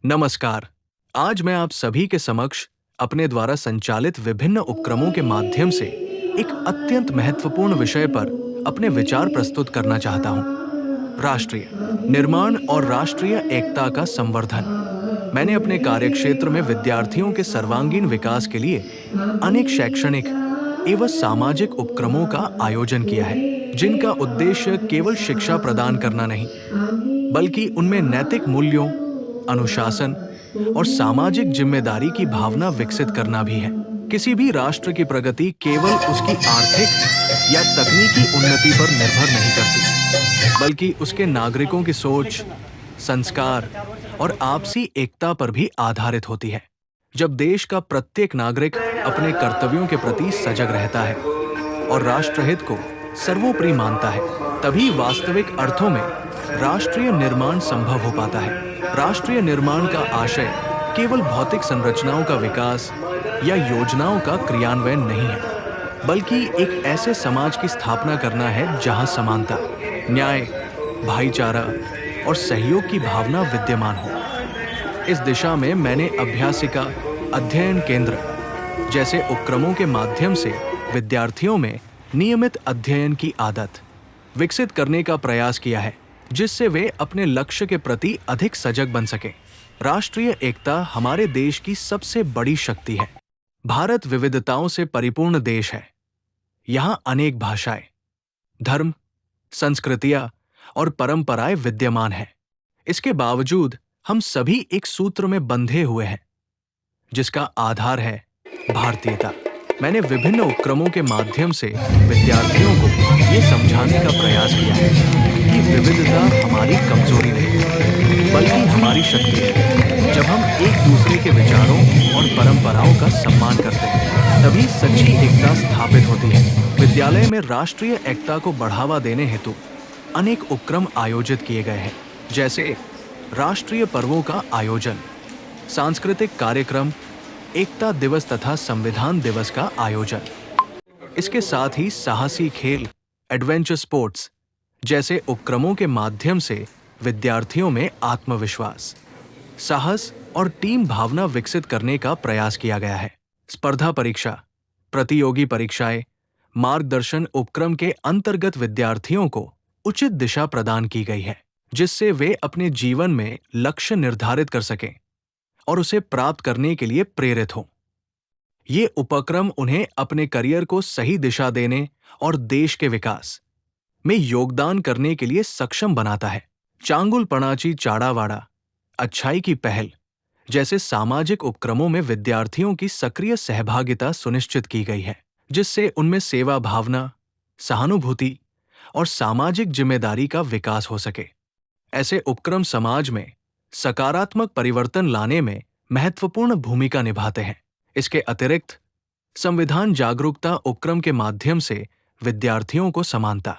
नमस्कार। आज मैं आप सभी के समक्ष अपने द्वारा संचालित विभिन्न उपक्रमों के माध्यम से एक अत्यंत महत्वपूर्ण विषय पर अपने विचार प्रस्तुत करना चाहता हूं। राष्ट्रीय निर्माण और राष्ट्रीय एकता का संवर्धन। मैंने अपने कार्यक्षेत्र में विद्यार्थियों के सर्वांगीण विकास के लिए अनेक शैक्षणिक एवं सामाजिक उपक्रमों का आयोजन किया है, जिनका उद्देश्य केवल शिक्षा प्रदान करना नहीं, बल्कि उनमें नैतिक मूल्यों, अनुशासन और सामाजिक जिम्मेदारी की भावना विकसित करना भी है। किसी भी राष्ट्र की प्रगति केवल उसकी आर्थिक या तकनीकी उन्नति पर निर्भर नहीं करती, बल्कि उसके नागरिकों की सोच, संस्कार और आपसी एकता पर भी आधारित होती है। जब देश का प्रत्येक नागरिक अपने कर्तव्यों के प्रति सजग रहता है और राष्ट्रहित को सर्वोपरि मानता है, तभी वास्तविक अर्थों में राष्ट्रीय निर्माण संभव हो पाता है। राष्ट्रीय निर्माण का आशय केवल भौतिक संरचनाओं का विकास या योजनाओं का क्रियान्वयन नहीं है, बल्कि एक ऐसे समाज की स्थापना करना है जहां समानता, न्याय, भाईचारा और सहयोग की भावना विद्यमान हो। इस दिशा में मैंने अभ्यासिका अध्ययन केंद्र जैसे उपक्रमों के माध्यम से विद्यार्थियों में नियमित अध्ययन की आदत विकसित करने का प्रयास किया है, जिससे वे अपने लक्ष्य के प्रति अधिक सजग बन सकें। राष्ट्रीय एकता हमारे देश की सबसे बड़ी शक्ति है। भारत विविधताओं से परिपूर्ण देश है। यहाँ अनेक भाषाएं, धर्म, संस्कृतियां और परंपराएं विद्यमान हैं। इसके बावजूद हम सभी एक सूत्र में बंधे हुए हैं, जिसका आधार है भारतीयता। मैंने विभिन्न उपक्रमों के माध्यम से विद्यार्थियों को ये समझाने का प्रयास किया है कि विविधता हमारी कमजोरी नहीं, बल्कि हमारी शक्ति है। जब हम एक दूसरे के विचारों और परंपराओं का सम्मान करते हैं, तभी सच्ची एकता स्थापित होती है। विद्यालय में राष्ट्रीय एकता को बढ़ावा देने हेतु अनेक उपक्रम आयोजित किए गए हैं, जैसे राष्ट्रीय पर्वों का आयोजन, सांस्कृतिक कार्यक्रम, एकता दिवस तथा संविधान दिवस का आयोजन। इसके साथ ही साहसी खेल, एडवेंचर स्पोर्ट्स जैसे उपक्रमों के माध्यम से विद्यार्थियों में आत्मविश्वास, साहस और टीम भावना विकसित करने का प्रयास किया गया है। स्पर्धा परीक्षा, प्रतियोगी परीक्षाएं, मार्गदर्शन उपक्रम के अंतर्गत विद्यार्थियों को उचित दिशा प्रदान की गई है, जिससे वे अपने जीवन में लक्ष्य निर्धारित कर सकें और उसे प्राप्त करने के लिए प्रेरित हों। ये उपक्रम उन्हें अपने करियर को सही दिशा देने और देश के विकास में योगदान करने के लिए सक्षम बनाता है। चांगुल पणाची चाड़ावाड़ा, अच्छाई की पहल जैसे सामाजिक उपक्रमों में विद्यार्थियों की सक्रिय सहभागिता सुनिश्चित की गई है, जिससे उनमें सेवा भावना, सहानुभूति और सामाजिक जिम्मेदारी का विकास हो सके। ऐसे उपक्रम समाज में सकारात्मक परिवर्तन लाने में महत्वपूर्ण भूमिका निभाते हैं। इसके अतिरिक्त संविधान जागरूकता उपक्रम के माध्यम से विद्यार्थियों को समानता,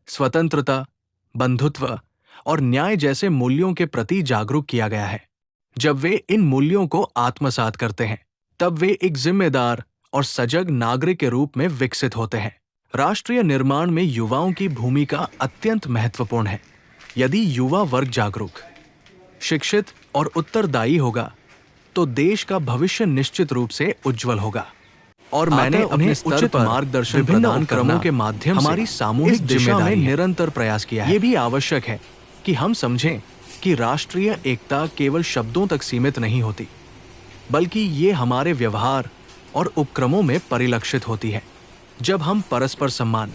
स्वतंत्रता, बंधुत्व और न्याय जैसे मूल्यों के प्रति जागरूक किया गया है। जब वे इन मूल्यों को आत्मसात करते हैं, तब वे एक जिम्मेदार और सजग नागरिक के रूप में विकसित होते हैं। राष्ट्रीय निर्माण में युवाओं की भूमिका अत्यंत महत्वपूर्ण है। यदि युवा वर्ग जागरूक, शिक्षित और उत्तरदायी होगा, तो देश का भविष्य निश्चित रूप से उज्जवल होगा। और मैंने अपने उचित मार्गदर्शन प्रदान करने के माध्यम से हमारी सामूहिक दिशा में निरंतर प्रयास किया है। ये भी आवश्यक है कि हम समझें कि राष्ट्रीय एकता केवल शब्दों तक सीमित नहीं होती, बल्कि ये हमारे व्यवहार और उपक्रमों में परिलक्षित होती है। जब हम परस्पर सम्मान,